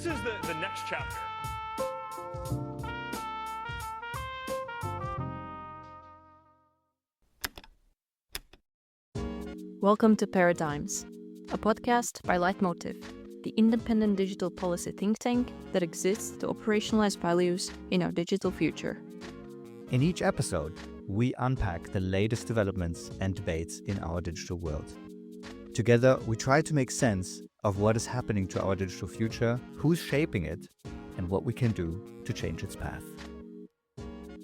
this is the next chapter. Welcome to Paradigms, a podcast by Leitmotiv, the independent digital policy think tank that exists to operationalize values in our digital future. In each episode, we unpack the latest developments and debates in our digital world. Together, we try to make sense of what is happening to our digital future, who's shaping it, and what we can do to change its path.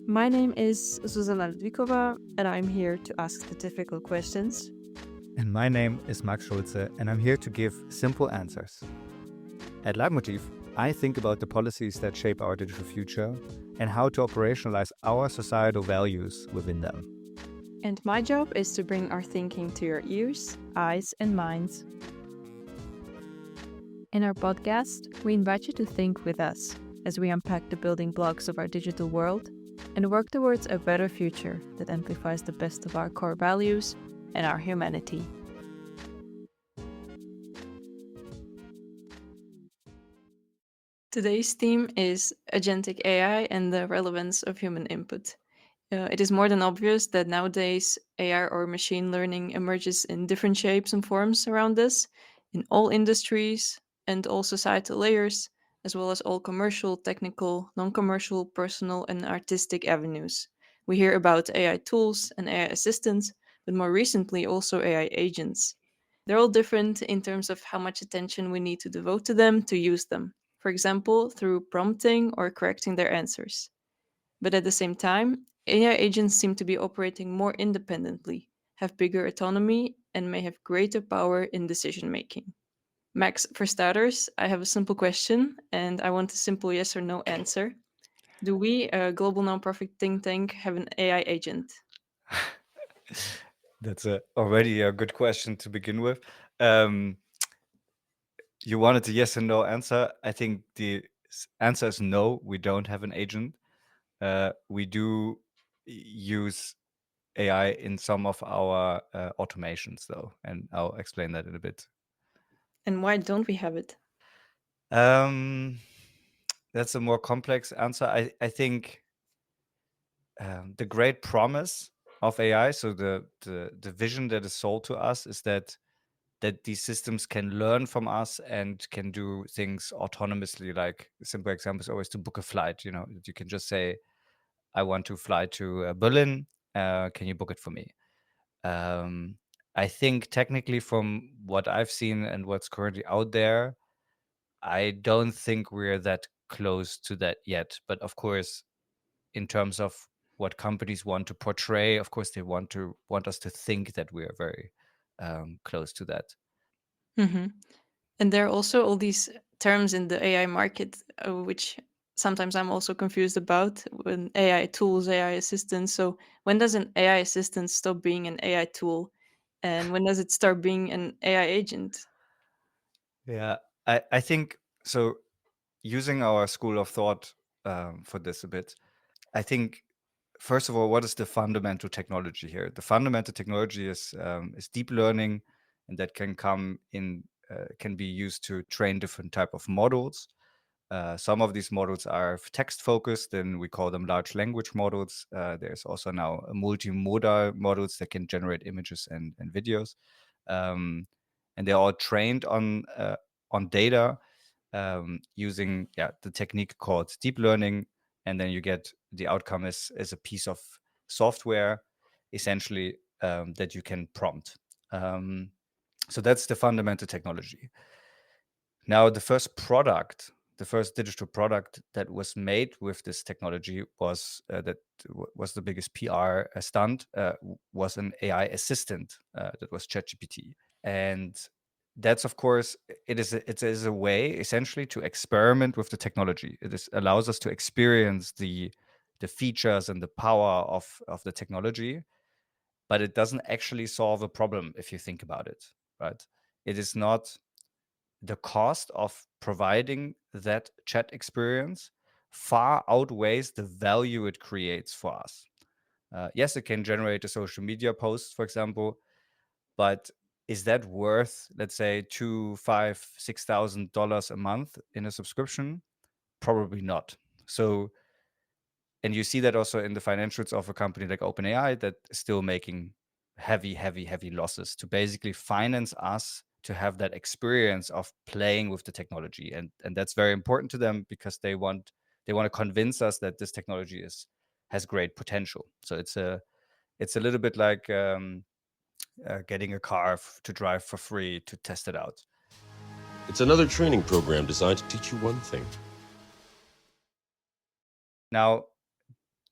My name is Zuzana Ludwikova, and I'm here to ask the difficult questions. And my name is Max Schulze, and I'm here to give simple answers. At Leitmotiv, I think about the policies that shape our digital future and how to operationalize our societal values within them. And my job is to bring our thinking to your ears, eyes, and minds. In our podcast, we invite you to think with us as we unpack the building blocks of our digital world and work towards a better future that amplifies the best of our core values and our humanity. Today's theme is agentic AI and the relevance of human input. It is more than obvious that nowadays AI or machine learning emerges in different shapes and forms around us, in all industries and all societal layers, as well as all commercial, technical, non-commercial, personal, and artistic avenues. We hear about AI tools and AI assistants, but more recently also AI agents. They're all different in terms of how much attention we need to devote to them to use them, for example, through prompting or correcting their answers. But at the same time, AI agents seem to be operating more independently, have bigger autonomy, and may have greater power in decision making. Max, for starters, I have a simple question, and I want a simple yes or no answer. Do we, a global nonprofit think tank, have an AI agent? That's already a good question to begin with. You wanted a yes and no answer. I think the answer is no, we don't have an agent. We do use AI in some of our automations, though, and I'll explain that in a bit. And why don't we have it? That's a more complex answer. I think the great promise of AI, so the vision that is sold to us, is that these systems can learn from us and can do things autonomously. Like a simple example is always to book a flight. You know, you can just say, "I want to fly to Berlin. Can you book it for me?" I think technically, from what I've seen and what's currently out there, I don't think we're that close to that yet. But of course, in terms of what companies want to portray, of course, they want us to think that we are very close to that. hmm And there are also all these terms in the AI market, which sometimes I'm also confused about when AI tools, AI assistants. So, when does an AI assistant stop being an AI tool? And when does it start being an AI agent? Yeah, I think so. Using our school of thought for this a bit, I think first of all, what is the fundamental technology here? The fundamental technology is deep learning, and that can be used to train different type of models. Some of these models are text focused, and we call them large language models. There's also now multimodal models that can generate images and videos, and they're all trained on data using the technique called deep learning, and then you get the outcome is a piece of software, essentially, that you can prompt. So that's the fundamental technology. Now, the first digital product that was made with this technology was was the biggest PR stunt, was an AI assistant that was ChatGPT. And that's, of course, it is a way essentially to experiment with the technology. Allows us to experience the features and the power of the technology, but it doesn't actually solve a problem if you think about it, right? It is not the cost of providing that chat experience far outweighs the value it creates for us. Yes, it can generate a social media post, for example, but is that worth, let's say, two, five, $6,000 a month in a subscription? Probably not. So, and you see that also in the financials of a company like OpenAI that is still making heavy, heavy, heavy losses to basically finance us to have that experience of playing with the technology. And that's very important to them because they want to convince us that this technology has great potential. So it's a little bit like getting a car to drive for free to test it out. It's another training program designed to teach you one thing. Now,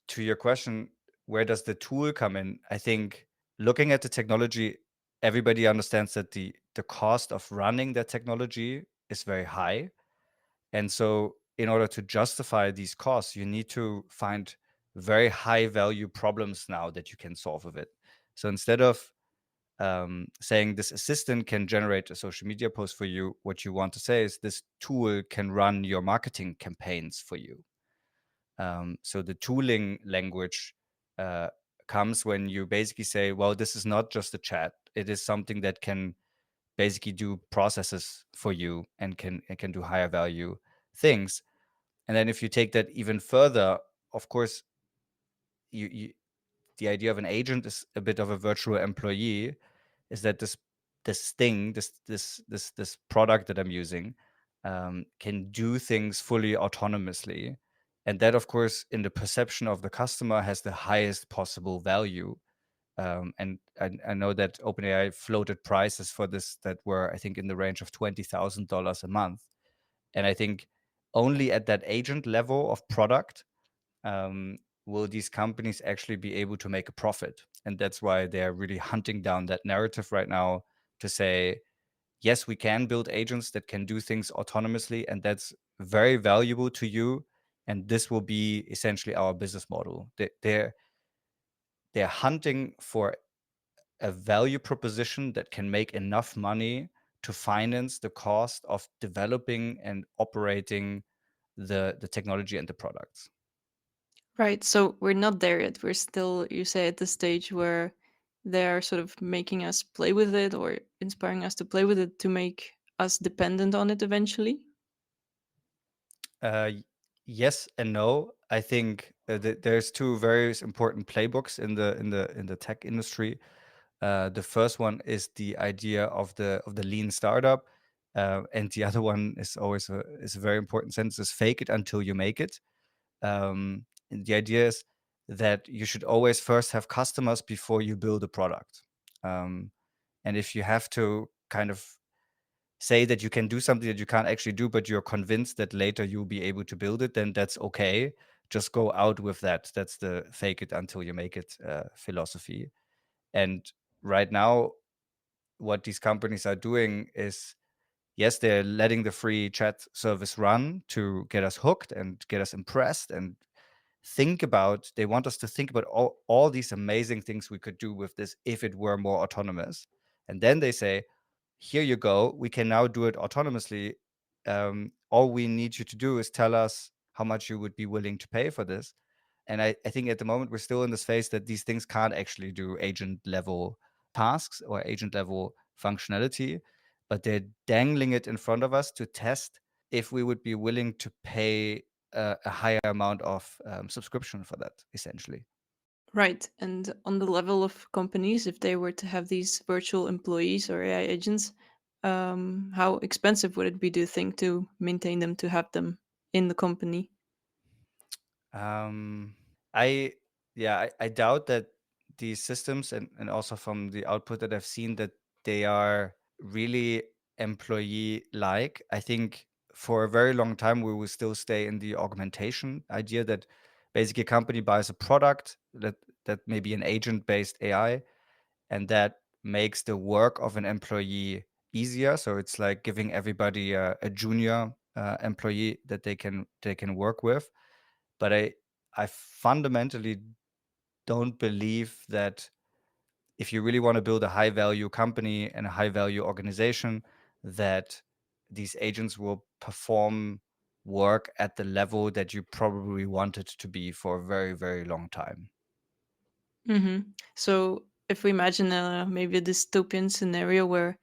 to your question, where does the tool come in? I think looking at the technology, everybody understands that the cost of running that technology is very high. And so in order to justify these costs, you need to find very high value problems now that you can solve with it. So instead of saying this assistant can generate a social media post for you, what you want to say is this tool can run your marketing campaigns for you. So the tooling language uh, comes when you basically say, well, this is not just a chat. It is something that can basically do processes for you and can do higher value things. And then if you take that even further, of course, you the idea of an agent is a bit of a virtual employee, is that this product that I'm using can do things fully autonomously. And that, of course, in the perception of the customer has the highest possible value. And I know that OpenAI floated prices for this that were, I think, in the range of $20,000 a month. And I think only at that agent level of product um, will these companies actually be able to make a profit. And that's why they're really hunting down that narrative right now to say, yes, we can build agents that can do things autonomously, and that's very valuable to you. And this will be essentially our business model. They're hunting for a value proposition that can make enough money to finance the cost of developing and operating the technology and the products. Right. So we're not there yet. We're still, you say, at the stage where they're sort of making us play with it or inspiring us to play with it to make us dependent on it eventually. Uh, yes and no. I think there's two very important playbooks in the tech industry. The first one is the idea of the lean startup, and the other one is always is a very important sentence: is fake it until you make it. And the idea is that you should always first have customers before you build a product. Um, and if you have to kind of say that you can do something that you can't actually do, but you're convinced that later you'll be able to build it, then that's okay. Just go out with that. That's the fake it until you make it philosophy. And right now, what these companies are doing is, yes, they're letting the free chat service run to get us hooked and get us impressed and they want us to think about all these amazing things we could do with this if it were more autonomous. And then they say, here you go, we can now do it autonomously. All we need you to do is tell us how much you would be willing to pay for this. And I think at the moment we're still in this phase that these things can't actually do agent level tasks or agent level functionality, but they're dangling it in front of us to test if we would be willing to pay a higher amount of subscription for that, essentially. Right. And on the level of companies, if they were to have these virtual employees or AI agents, how expensive would it be, do you think, to maintain them, to have them in the company? Um, I yeah, I doubt that these systems and also from the output that I've seen that they are really employee like. I think for a very long time we will still stay in the augmentation idea that basically a company buys a product that may be an agent based AI and that makes the work of an employee easier. So it's like giving everybody a junior employee that they can work with. But I fundamentally don't believe that if you really want to build a high value company and a high value organization, that these agents will perform work at the level that you probably want it to be for a very, very long time. So if we imagine maybe a dystopian scenario where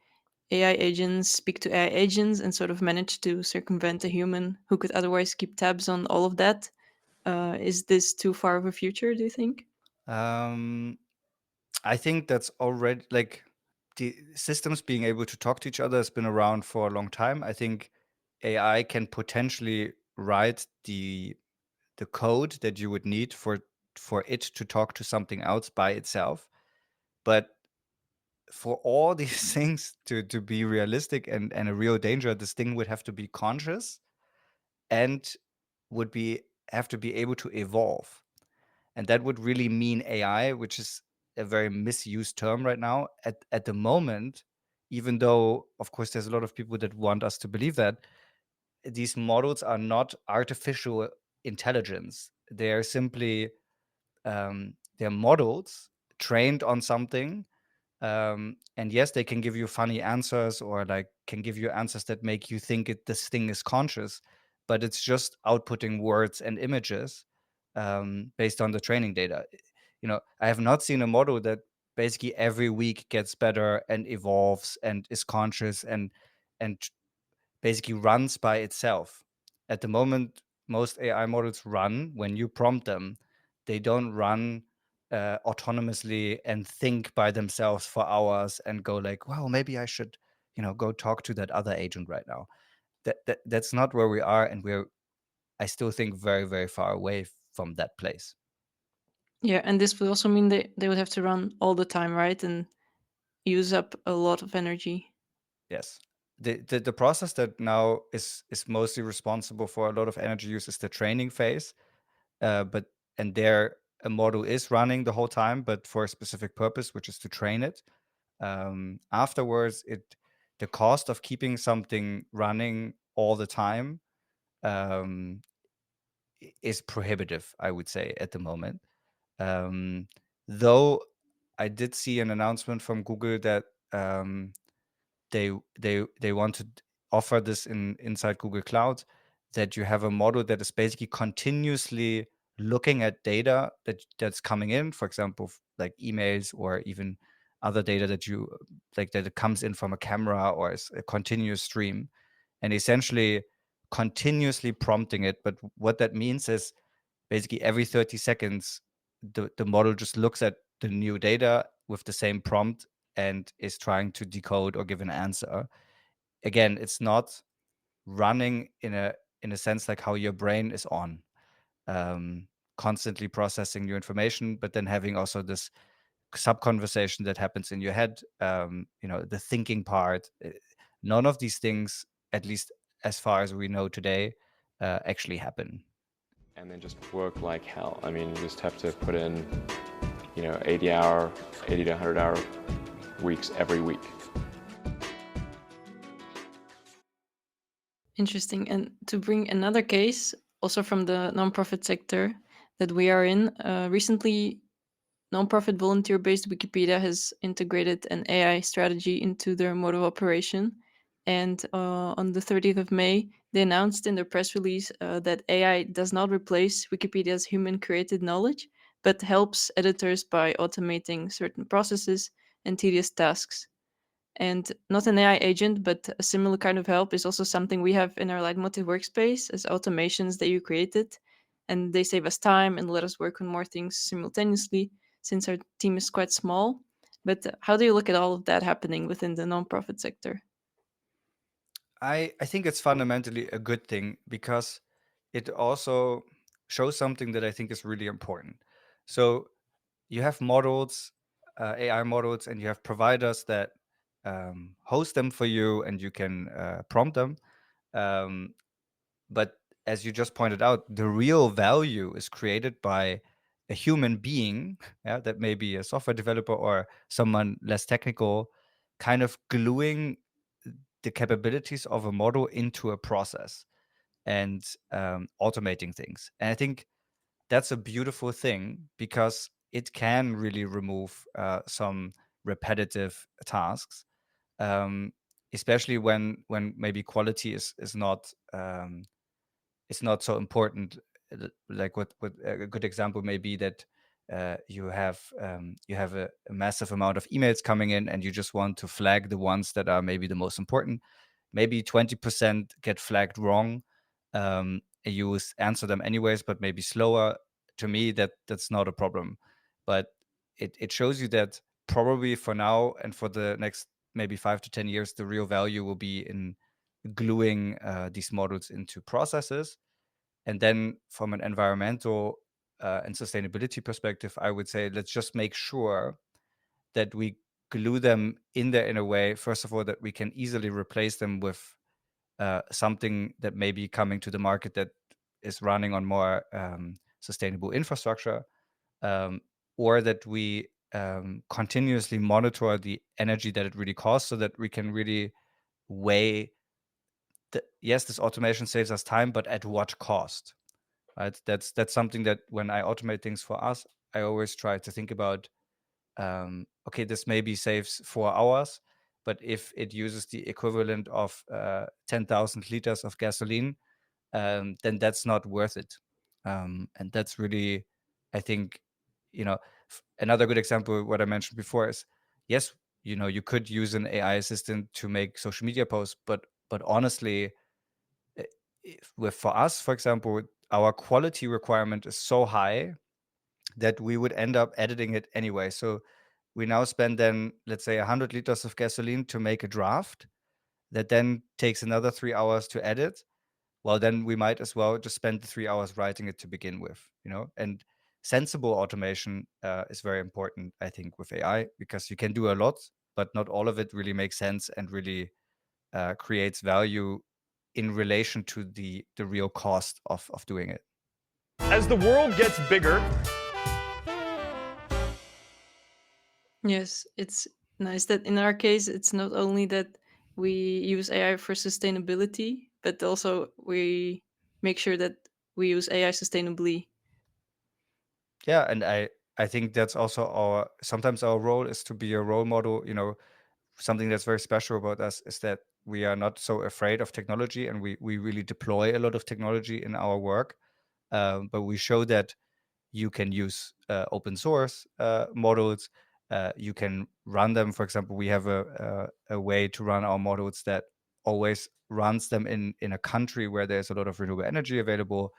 AI agents speak to AI agents and sort of manage to circumvent a human who could otherwise keep tabs on all of that, is this too far of a future, do you think? Um, I think that's already like the systems being able to talk to each other has been around for a long time. I think AI can potentially write the code that you would need for it to talk to something else by itself. But for all these things to be realistic and a real danger, this thing would have to be conscious and would be have to be able to evolve. And that would really mean AI, which is a very misused term right now. At the moment, even though of course there's a lot of people that want us to believe that, these models are not artificial intelligence. They're simply they're models trained on something. And yes, they can give you funny answers or like can give you answers that make you think this thing is conscious, but it's just outputting words and images based on the training data. I have not seen a model that basically every week gets better and evolves and is conscious and basically runs by itself. At the moment, most AI models run when you prompt them. They don't run autonomously and think by themselves for hours and go like, well, maybe I should, go talk to that other agent right now. That's not where we are, and I still think very, very far away from that place. Yeah, and this would also mean they would have to run all the time, right? And use up a lot of energy. Yes. The process that now is mostly responsible for a lot of energy use is the training phase. But and there a model is running the whole time, but for a specific purpose, which is to train it. Afterwards, the cost of keeping something running all the time um, is prohibitive, I would say, at the moment. Um, though I did see an announcement from Google that they want to offer this inside Google Cloud, that you have a model that is basically continuously looking at data that's coming in, for example, like emails or even other data that you like that it comes in from a camera or is a continuous stream, and essentially continuously prompting it. But what that means is basically every 30 seconds the model just looks at the new data with the same prompt and is trying to decode or give an answer. Again, it's not running in a sense like how your brain is on, constantly processing new information, but then having also this sub conversation that happens in your head, the thinking part. None of these things, at least as far as we know today, actually happen. And then just work like hell. I mean, you just have to put in, 80 to 100-hour weeks every week. Interesting. And to bring another case, also from the nonprofit sector that we are in, recently, nonprofit volunteer based Wikipedia has integrated an AI strategy into their mode of operation. And on the 30th of May, they announced in their press release that AI does not replace Wikipedia's human created knowledge, but helps editors by automating certain processes and tedious tasks. And not an AI agent, but a similar kind of help is also something we have in our Leitmotiv workspace as automations that you created. And they save us time and let us work on more things simultaneously since our team is quite small. But how do you look at all of that happening within the nonprofit sector? I think it's fundamentally a good thing because it also shows something that I think is really important. So you have models, AI models, and you have providers that host them for you, and you can prompt them. Um, but as you just pointed out, the real value is created by a human being, yeah, that may be a software developer or someone less technical, kind of gluing the capabilities of a model into a process and automating things. And I think that's a beautiful thing because it can really remove some repetitive tasks, um, especially when maybe quality is not it's not so important. Like what a good example may be that you have a massive amount of emails coming in, and you just want to flag the ones that are maybe the most important. Maybe 20% get flagged wrong. You answer them anyways, but maybe slower. To me, that's not a problem. But it shows you that probably for now and for the next maybe 5 to 10 years, the real value will be in gluing these models into processes. And then from an environmental and sustainability perspective, I would say let's just make sure that we glue them in there in a way, first of all, that we can easily replace them with something that may be coming to the market that is running on more sustainable infrastructure, or that we continuously monitor the energy that it really costs, so that we can really weigh yes, this automation saves us time, but at what cost? Right? That's something that when I automate things for us, I always try to think about. Okay, this maybe saves 4 hours, but if it uses the equivalent of 10,000 liters of gasoline, then that's not worth it. And that's really, I think, another good example, what I mentioned before is, yes, you could use an AI assistant to make social media posts, but honestly, for us, for example, our quality requirement is so high that we would end up editing it anyway. So we now spend then, let's say, 100 liters of gasoline to make a draft that then takes another 3 hours to edit. Well, then we might as well just spend the 3 hours writing it to begin with, and sensible automation is very important, I think, with AI, because you can do a lot, but not all of it really makes sense and really creates value in relation to the real cost of doing it. As the world gets bigger, Yes, it's nice that in our case, it's not only that we use AI for sustainability, but also we make sure that we use AI sustainably. Yeah, and I think that's also sometimes our role is to be a role model. Something that's very special about us is that we are not so afraid of technology, and we really deploy a lot of technology in our work. But we show that you can use open source models. You can run them. For example, we have a way to run our models that always runs them in a country where there's a lot of renewable energy available.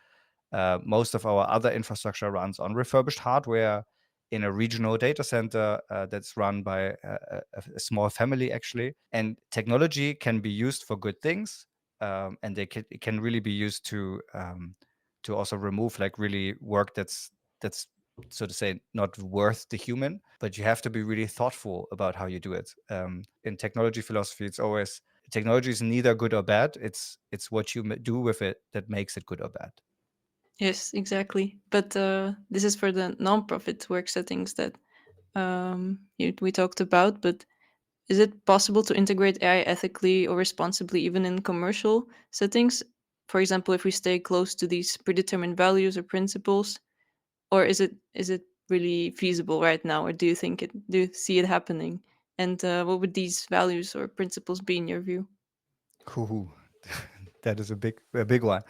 Most of our other infrastructure runs on refurbished hardware in a regional data center that's run by a small family, actually. And technology can be used for good things, and it can really be used to also remove like really work that's so to say not worth the human. But you have to be really thoughtful about how you do it. In technology philosophy, it's always technology is neither good or bad. It's what you do with it that makes it good or bad. Yes, exactly. But this is for the non-profit work settings that we talked about. But is it possible to integrate AI ethically or responsibly even in commercial settings? For example, if we stay close to these predetermined values or principles, or is it really feasible right now, or do you see it happening? And what would these values or principles be in your view? Ooh, that is a big one.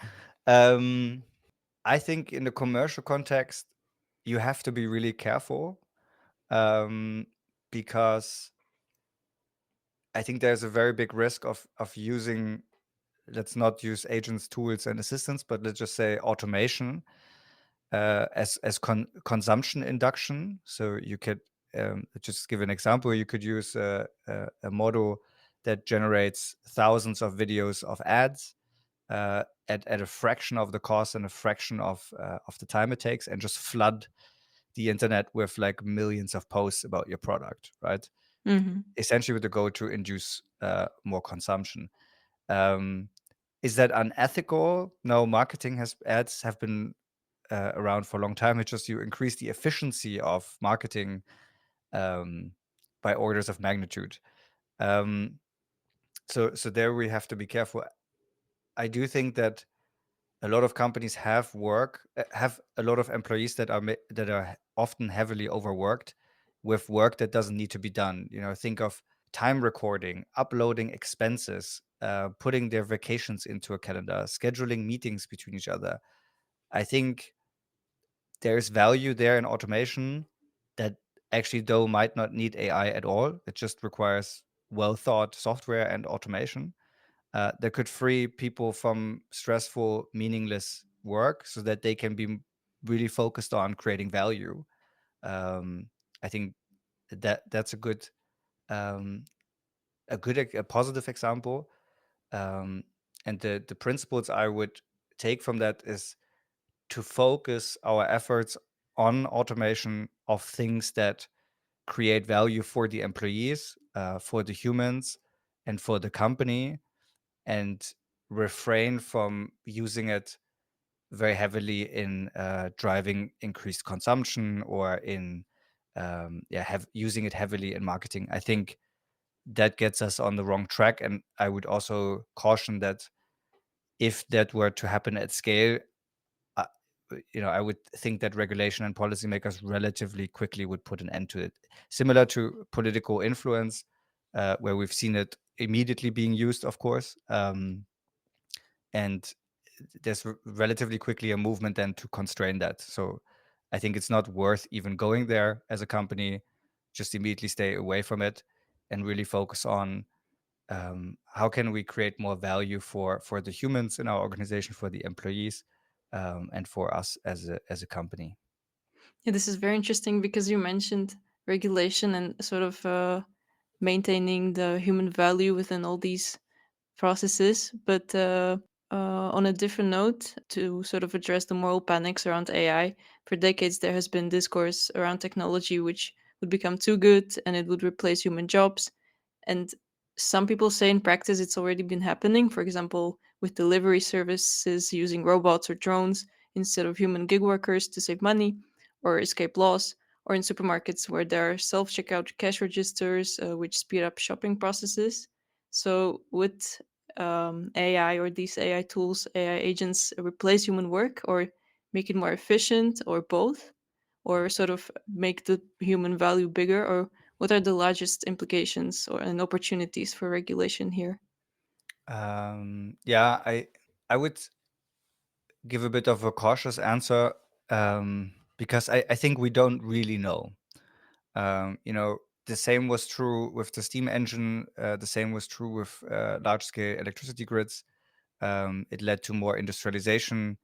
I think in the commercial context, you have to be really careful, because I think there's a very big risk of using. Let's not use agents, tools, and assistants, but let's just say automation as consumption induction. So you could just give an example. You could use a model that generates thousands of videos of ads at a fraction of the cost and a fraction of the time it takes, and just flood the internet with like millions of posts about your product, right? Hmm. Essentially with the goal to induce more consumption. Is that unethical? No, ads have been around for a long time. It's just you increase the efficiency of marketing by orders of magnitude. So there we have to be careful. I do think that a lot of companies have a lot of employees that are often heavily overworked with work that doesn't need to be done. Think of time recording, uploading expenses, putting their vacations into a calendar, scheduling meetings between each other. I think there's value there in automation that actually though might not need AI at all. It just requires well thought software and automation that could free people from stressful, meaningless work so that they can be really focused on creating value. I think that's a good a positive example. And the principles I would take from that is to focus our efforts on automation of things that create value for the employees, for the humans, and for the company, and refrain from using it very heavily in driving increased consumption or in using it heavily in marketing. I think that gets us on the wrong track. And I would also caution that if that were to happen at scale, uh, I would think that regulation and policymakers relatively quickly would put an end to it. Similar to political influence, where we've seen it immediately being used, of course. And there's relatively quickly a movement then to constrain that. So I think it's not worth even going there as a company. Just immediately stay away from it and really focus on how can we create more value for the humans in our organization, for the employees, and for us as a company. Yeah, this is very interesting because you mentioned regulation and sort of maintaining the human value within all these processes. But on a different note, to sort of address the moral panics around AI, for decades there has been discourse around technology which would become too good and it would replace human jobs. And some people say in practice it's already been happening, for example, with delivery services using robots or drones instead of human gig workers to save money or escape laws, or in supermarkets where there are self checkout cash registers which speed up shopping processes. So, would AI or these AI tools, AI agents replace human work or make it more efficient or both? Or sort of make the human value bigger? Or what are the largest implications or and opportunities for regulation here? Yeah, I would give a bit of a cautious answer because I think we don't really know. The same was true with the steam engine. The same was true with large-scale electricity grids. It led to more industrialization,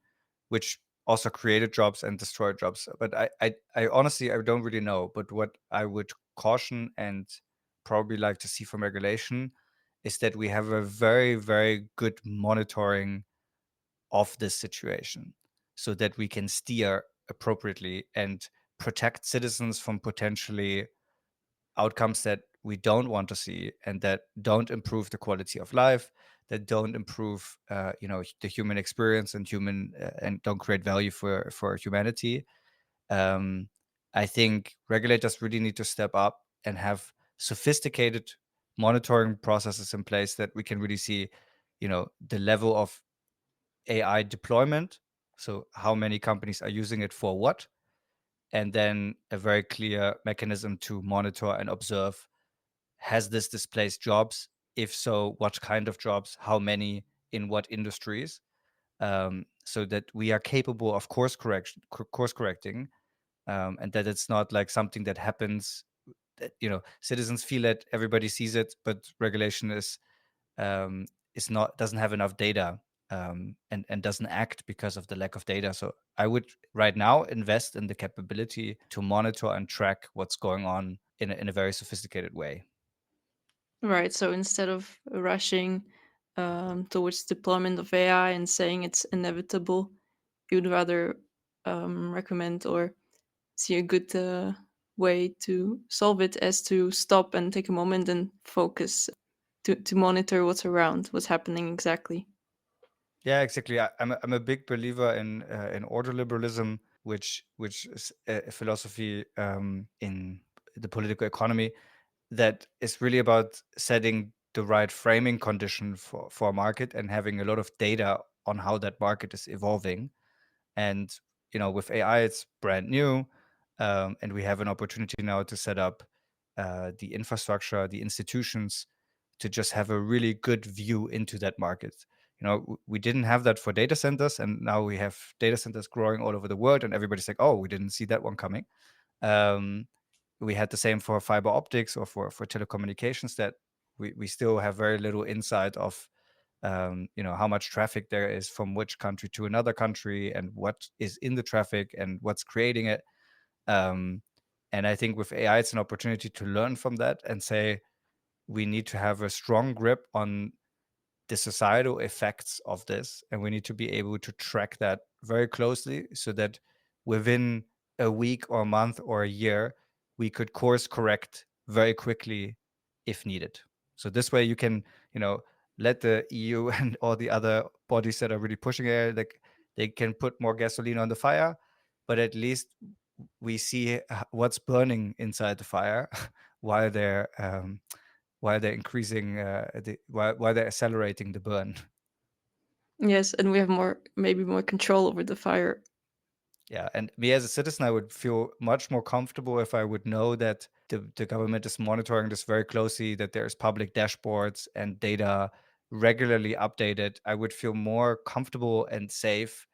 which also created jobs and destroyed jobs. But I honestly, I don't really know. But what I would caution and probably like to see from regulation is that we have a very, very good monitoring of this situation so that we can steer appropriately and protect citizens from potentially outcomes that we don't want to see and that don't improve the quality of life, that don't improve the human experience and don't create value for humanity. I think regulators really need to step up and have sophisticated monitoring processes in place that we can really see the level of AI deployment, so how many companies are using it for what, and then a very clear mechanism to monitor and observe, has this displaced jobs? If so, what kind of jobs? How many? In what industries? So that we are capable of course correcting, and that it's not like something that happens that citizens feel it, everybody sees it, but regulation is not doesn't have enough data, and doesn't act because of the lack of data. So I would right now invest in the capability to monitor and track what's going on in a very sophisticated way. Right. So instead of rushing towards deployment of AI and saying it's inevitable, you'd rather recommend or see a good way to solve it as to stop and take a moment and focus to monitor what's around, what's happening exactly. Yeah, exactly. I'm a big believer in order liberalism, which is a philosophy in the political economy that is really about setting the right framing condition for a market and having a lot of data on how that market is evolving. And with AI, it's brand new, and we have an opportunity now to set up the infrastructure, the institutions, to just have a really good view into that market. we didn't have that for data centers, and now we have data centers growing all over the world, and everybody's like, oh, we didn't see that one coming. We had the same for fiber optics or for telecommunications, that we still have very little insight of how much traffic there is from which country to another country, and what is in the traffic and what's creating it. And I think with AI, it's an opportunity to learn from that and say, we need to have a strong grip on the societal effects of this, and we need to be able to track that very closely, so that within a week or a month or a year, we could course correct very quickly if needed. So this way you can, let the EU and all the other bodies that are really pushing it, like, they can put more gasoline on the fire, but at least we see what's burning inside the fire while they're increasing while they're accelerating the burn. Yes, and we have maybe more control over the fire. Yeah, and me as a citizen, I would feel much more comfortable if I would know that the government is monitoring this very closely, that there's public dashboards and data regularly updated. I would feel more comfortable and safe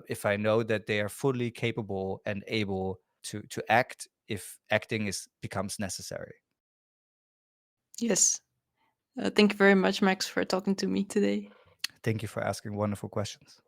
if I know that they are fully capable and able to act if acting becomes necessary. Yes. Thank you very much, Max, for talking to me today. Thank you for asking wonderful questions.